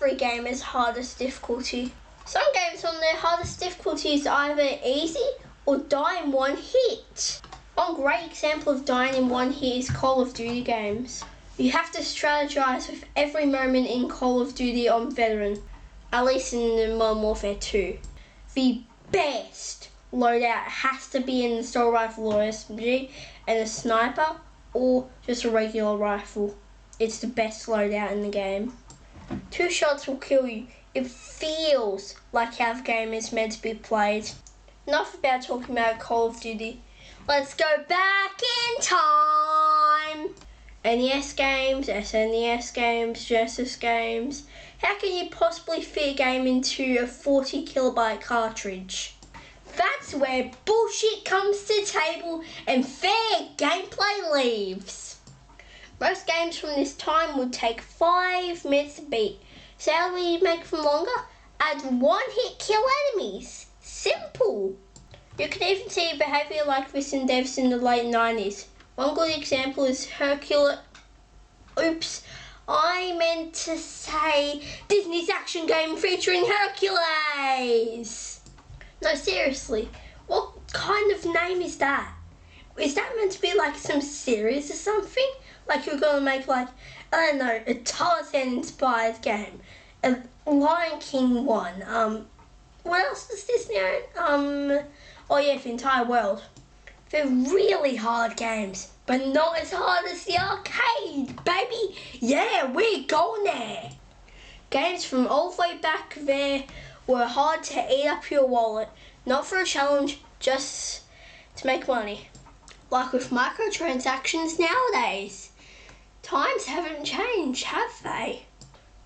every game has hardest difficulty. Some games on their hardest difficulty is either easy or die in one hit. One great example of dying in one hit is Call of Duty games. You have to strategize with every moment in Call of Duty on Veteran, at least in Modern Warfare 2. The best loadout has to be an assault rifle or SMG and a sniper or just a regular rifle. It's the best loadout in the game. 2 shots will kill you. It feels like how the game is meant to be played. Enough about talking about Call of Duty. Let's go back in time. NES games, SNES games, Genesis games. How can you possibly fit a game into a 40 kilobyte cartridge? That's where bullshit comes to the table and fair gameplay leaves. Most games from this time would take 5 minutes to beat. So how do we make them longer? Add one-hit kill enemies. Simple. You can even see behaviour like this in devs in the late 90s. One good example is Hercules. Oops, I meant to say Disney's action game featuring Hercules. No, seriously, what kind of name is that? Is that meant to be like some series or something? Like you're gonna make like, I don't know, a Tarzan inspired game, a Lion King one, what else does Disney own? Oh yeah, the entire world. They're really hard games, but not as hard as the arcade, baby. Yeah, we're going there. Games from all the way back there were hard to eat up your wallet, not for a challenge, just to make money. Like with microtransactions nowadays. Times haven't changed, have they?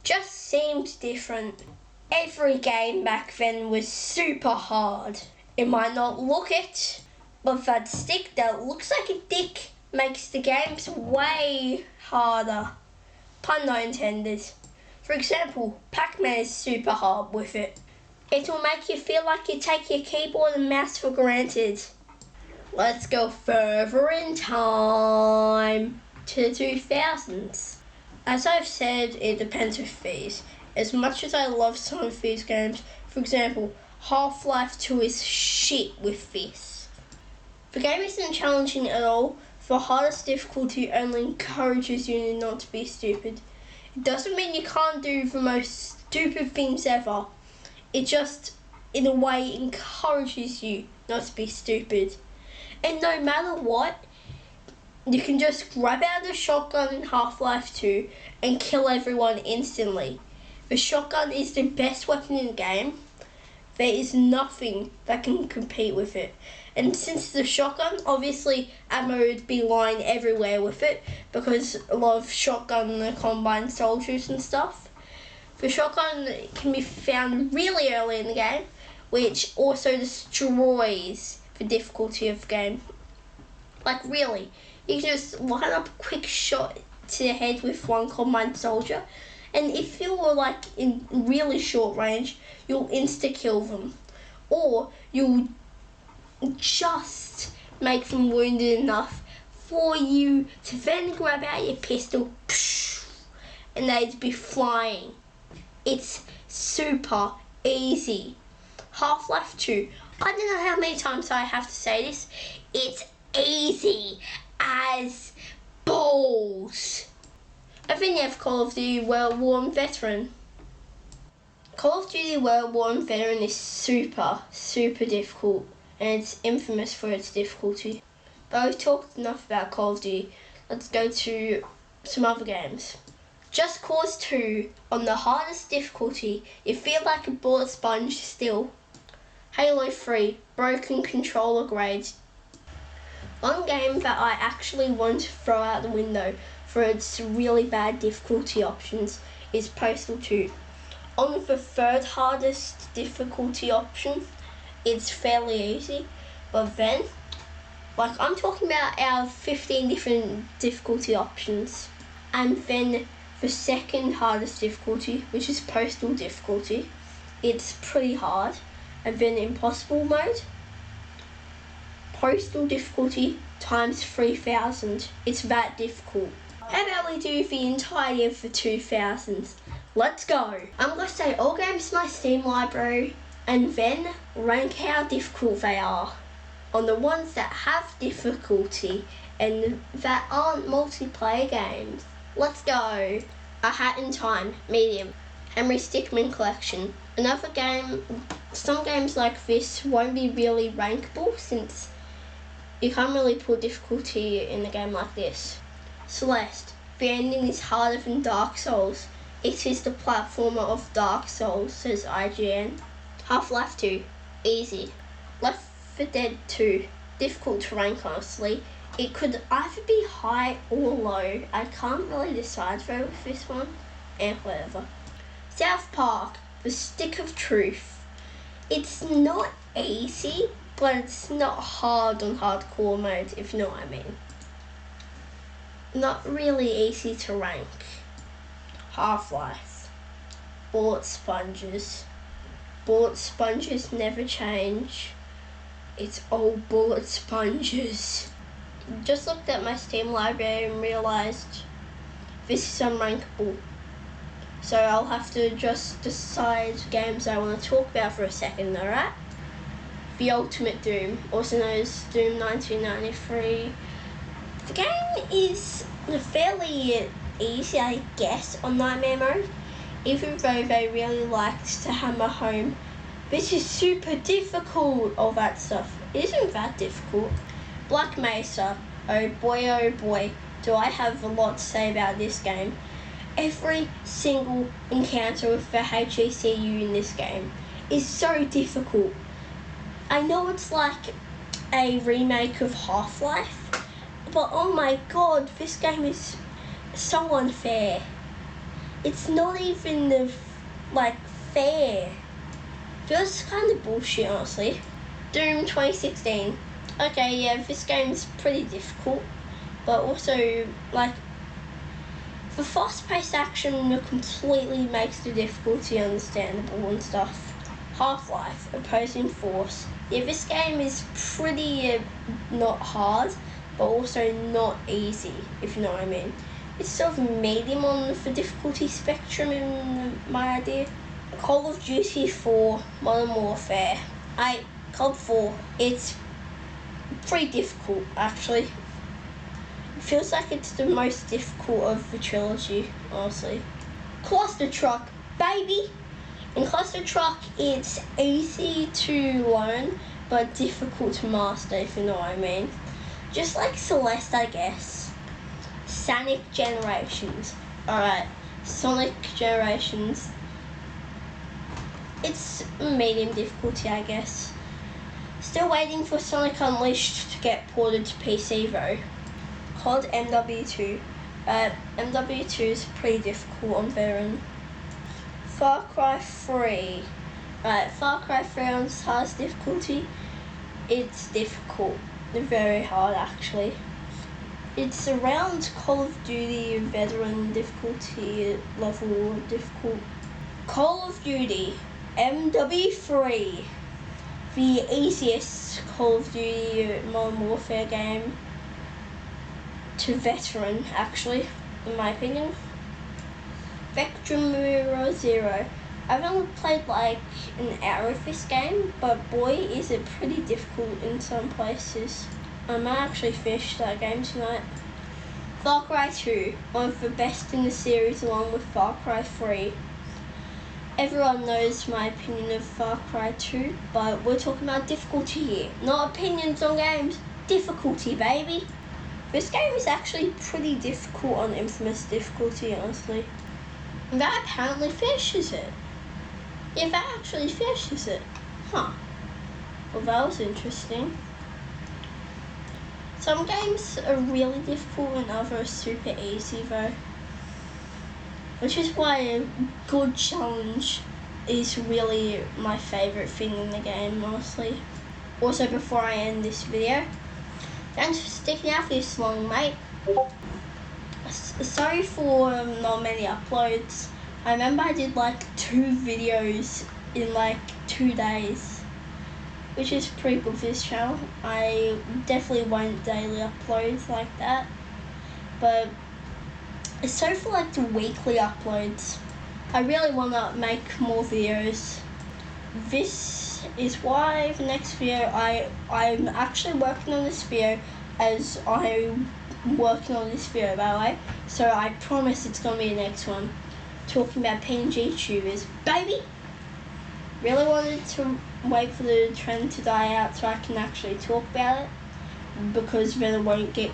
Just seemed different. Every game back then was super hard. It might not look it, but that stick that looks like a dick makes the games way harder. Pun not intended. For example, Pac-Man is super hard with it. It will make you feel like you take your keyboard and mouse for granted. Let's go further in time to the 2000s. As I've said, it depends with these. As much as I love some of these games, for example, Half-Life 2 is shit with this. The game isn't challenging at all. The hardest difficulty only encourages you not to be stupid. It doesn't mean you can't do the most stupid things ever. It just, in a way, encourages you not to be stupid. And no matter what, you can just grab out the shotgun in Half-Life 2 and kill everyone instantly. The shotgun is the best weapon in the game. There is nothing that can compete with it. And since the shotgun, obviously ammo would be lying everywhere with it because a lot of shotgun and combined soldiers and stuff. The shotgun can be found really early in the game, which also destroys the difficulty of the game. Like really, you can just line up a quick shot to the head with one combined soldier, and if you're like in really short range, you'll insta-kill them. Or you'll just make them wounded enough for you to then grab out your pistol and they'd be flying. It's super easy. Half-Life 2, I don't know how many times I have to say this, it's easy as balls. And then you have Call of Duty World War and Veteran. Call of Duty World War and Veteran is super difficult, and it's infamous for its difficulty. But we've talked enough about Call of Duty. Let's go to some other games. Just Cause 2, on the hardest difficulty, you feel like a bullet sponge still. Halo 3, broken controller grades. One game that I actually want to throw out the window for its really bad difficulty options is Postal 2. On the third hardest difficulty option, it's fairly easy, but then, like I'm talking about our 15 different difficulty options, and then the second hardest difficulty, which is Postal difficulty, it's pretty hard, and then Impossible mode, Postal difficulty times 3000, it's that difficult. How about we do the entirety of the 2000s? Let's go. I'm going to say all games in my Steam library and then rank how difficult they are on the ones that have difficulty and that aren't multiplayer games. Let's go. A Hat in Time, medium. Henry Stickmin Collection. Another game, some games like this won't be really rankable since you can't really put difficulty in a game like this. Celeste. The ending is harder than Dark Souls. It is the platformer of Dark Souls, says IGN. Half-Life 2. Easy. Left 4 Dead 2. Difficult to rank, honestly. It could either be high or low. I can't really decide though with this one. And whatever. South Park. The Stick of Truth. It's not easy, but it's not hard on hardcore mode, if you know what I mean. Not really easy to rank. Half-Life. Bullet sponges. Bullet sponges never change. It's all bullet sponges. Just looked at my Steam library and realised this is unrankable. So I'll have to just decide games I want to talk about for a second, alright? The Ultimate Doom, also known as Doom 1993. The game is fairly easy, I guess, on Nightmare mode, even though they really liked to hammer home, this is super difficult, all that stuff. It isn't that difficult. Black Mesa, oh boy, do I have a lot to say about this game. Every single encounter with the HECU in this game is so difficult. I know it's like a remake of Half-Life, but oh my god, this game is so unfair. It's not even fair. Feels kind of bullshit, honestly. Doom 2016. Okay, yeah, this game's pretty difficult, but also the fast-paced action completely makes the difficulty understandable and stuff. Half-Life, Opposing Force. Yeah, this game is pretty not hard, but also not easy, if you know what I mean. It's sort of medium on the difficulty spectrum in my idea. Call of Duty 4, Modern Warfare. COD 4, it's pretty difficult, actually. It feels like it's the most difficult of the trilogy, honestly. Cluster Truck, baby! In Cluster Truck, it's easy to learn, but difficult to master, if you know what I mean. Just like Celeste, I guess. Sonic Generations. Alright, Sonic Generations. It's medium difficulty, I guess. Still waiting for Sonic Unleashed to get ported to PC though. COD MW2. MW2 is pretty difficult on veteran. Far Cry 3. Far Cry 3 on hardest difficulty. It's difficult. Very hard actually. It's around Call of Duty veteran difficulty level difficult. Call of Duty MW3. The easiest Call of Duty Modern Warfare game to veteran, actually, in my opinion. Vectrum Mirror Zero. I've only played like an hour of this game, but boy is it pretty difficult in some places. I might actually finish that game tonight. Far Cry 2, one of the best in the series along with Far Cry 3. Everyone knows my opinion of Far Cry 2, but we're talking about difficulty here. Not opinions on games, difficulty, baby. This game is actually pretty difficult on Infamous difficulty, honestly. And that apparently finishes it. Yeah, that actually finishes it. Huh. Well, that was interesting. Some games are really difficult and others are super easy though. Which is why a good challenge is really my favourite thing in the game, honestly. Also, before I end this video, thanks for sticking out this long, mate. Sorry for not many uploads. I remember I did like 2 videos in like 2 days, which is pretty good for this channel. I definitely won't daily upload like that, but sorry for like the weekly uploads. I really want to make more videos. This is why the next video, I'm actually working on this video as I'm working on this video, by the way. So I promise it's going to be the next one. Talking about PNG tubers. Baby! Really wanted to wait for the trend to die out so I can actually talk about it, because then it won't get